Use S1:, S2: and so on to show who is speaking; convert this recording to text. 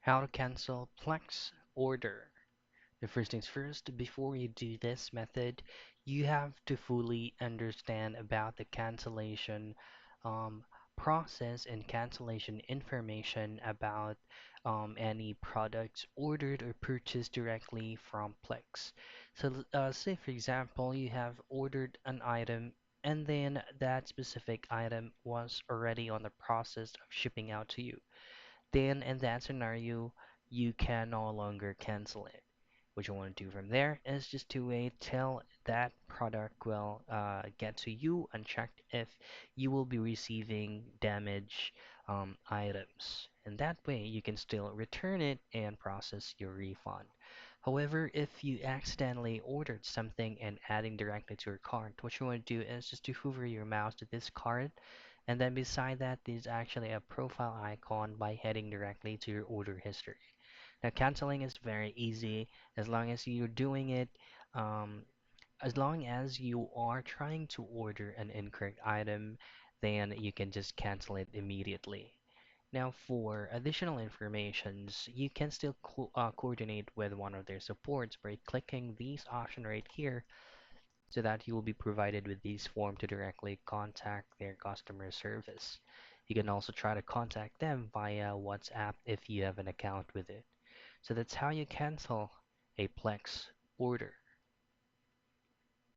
S1: How to cancel Plex order. The first things first, before you do this method, you have to fully understand about the cancellation um, process and cancellation information about any products ordered or purchased directly from Plex. So, say for example, you have ordered an item and then that specific item was already on the process of shipping out to you. Then in that scenario, you can no longer cancel it. What you want to do from there is just to wait till that product will get to you unchecked if you will be receiving damaged items. And that way you can still return it and process your refund. However, if you accidentally ordered something and adding directly to your cart, what you want to do is just to hover your mouse to this cart, and then beside that is actually a profile icon by heading directly to your order history. Now, canceling is very easy as long as you're doing it, um, as long as you are trying to order an incorrect item, then you can just cancel it immediately. Now, for additional informations, you can still coordinate with one of their supports by clicking this option right here so that you will be provided with this form to directly contact their customer service. You can also try to contact them via WhatsApp if you have an account with it. So that's how you cancel a Plex order.